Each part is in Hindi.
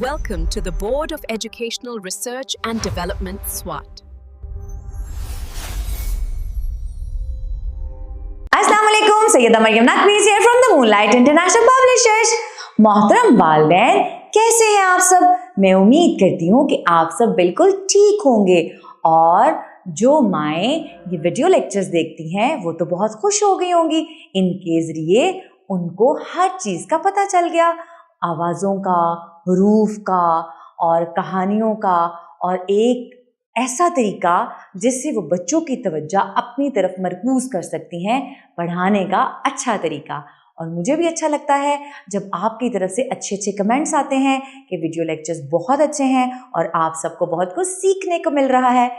Welcome to the Board of Educational Research and Development, SWAT. अस्सलाम वालेकुम, Syeda Maryam नकवीज़ here from the Moonlight International Publishers। मोहतरम वालिदैन, कैसे हैं आप सब? मैं उम्मीद करती हूँ कि आप सब बिल्कुल ठीक होंगे और जो माएँ ये वीडियो लेक्चर्स देखती हैं वो तो बहुत खुश हो गई होंगी। इनके ज़रिए उनको हर चीज़ का पता चल गया, आवाज़ों का, हरूफ का और कहानियों का, और एक ऐसा तरीका जिससे वो बच्चों की तवज्जो अपनी तरफ मरकूज़ कर सकती हैं, पढ़ाने का अच्छा तरीका। और मुझे भी अच्छा लगता है जब आपकी तरफ से अच्छे अच्छे कमेंट्स आते हैं कि वीडियो लेक्चर्स बहुत अच्छे हैं और आप सबको बहुत कुछ सीखने को मिल रहा है।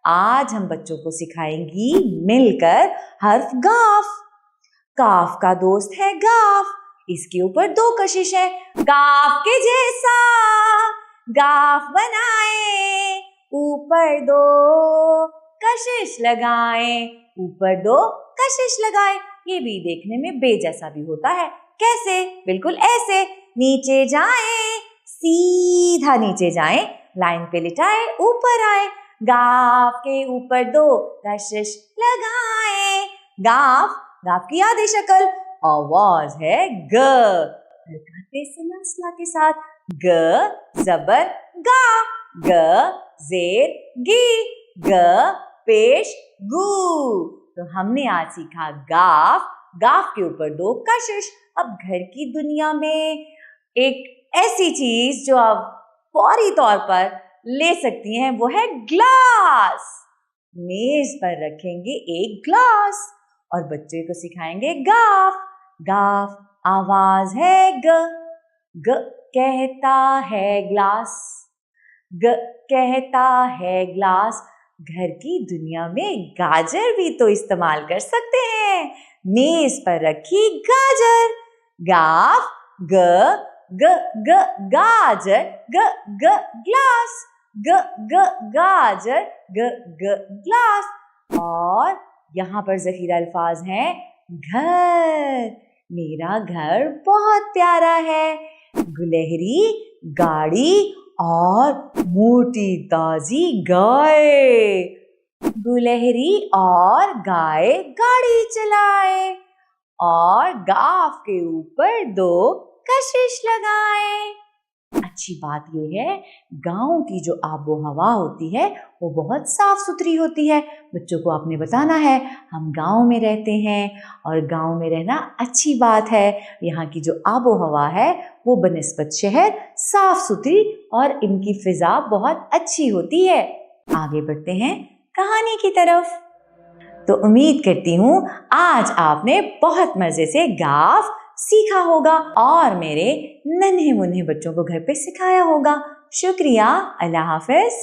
आज हम बच्चों को सिखाएंगी मिलकर हर्फ गाफ। काफ का दोस्त है गाफ, इसके ऊपर दो कशिश है। गाफ के जैसा गाफ बनाए, ऊपर दो कशिश लगाए, ऊपर दो कशिश लगाए। ये भी देखने में बे जैसा भी होता है। कैसे? बिल्कुल ऐसे। नीचे जाए, सीधा नीचे जाए, लाइन पे लिटाए, ऊपर आए। गाफ के ऊपर दो कशिश लगाए। गाफ, गाफ की याद शक्ल, आवाज है ग। हरकते सलासला के साथ, ग जबर गा, ग जेर गी, ग पेश गू। तो हमने आज सीखा गाफ, गाफ के ऊपर दो कशिश। अब घर की दुनिया में एक ऐसी चीज जो आप फौरी तौर पर ले सकती हैं वो है ग्लास। मेज पर रखेंगे एक ग्लास और बच्चे को सिखाएंगे गाफ। गाफ आवाज है ग, ग कहता है ग्लास, ग कहता है ग्लास। घर की दुनिया में गाजर भी तो इस्तेमाल कर सकते हैं। मेज पर रखी गाजर। गाफ ग, ग ग गाजर, ग ग ग्लास, ग ग गाजर, ग ग ग्लास। और यहाँ पर ज़ख़ीरा अल्फाज हैं घर। मेरा घर बहुत प्यारा है। गुलहरी गाड़ी और मोटी ताजी गाय। गुलहरी और गाय गाड़ी चलाए और गाफ के ऊपर दो कशिश लगाए। अच्छी बात यह है, गांव की जो आबो हवा होती है वो बहुत साफ सुथरी होती है। बच्चों को आपने बताना है हम गांव में रहते हैं और गांव में रहना अच्छी बात है। यहाँ की जो आबो हवा है वो बनिस्बत शहर साफ सुथरी और इनकी फिजा बहुत अच्छी होती है। आगे बढ़ते हैं कहानी की तरफ। तो उम्मीद करती हूँ आज आपने बहुत मजे से गाफ सीखा होगा और मेरे नन्हे मुन्ने बच्चों को घर पे सिखाया होगा। शुक्रिया, अल्लाह हाफ़िज़।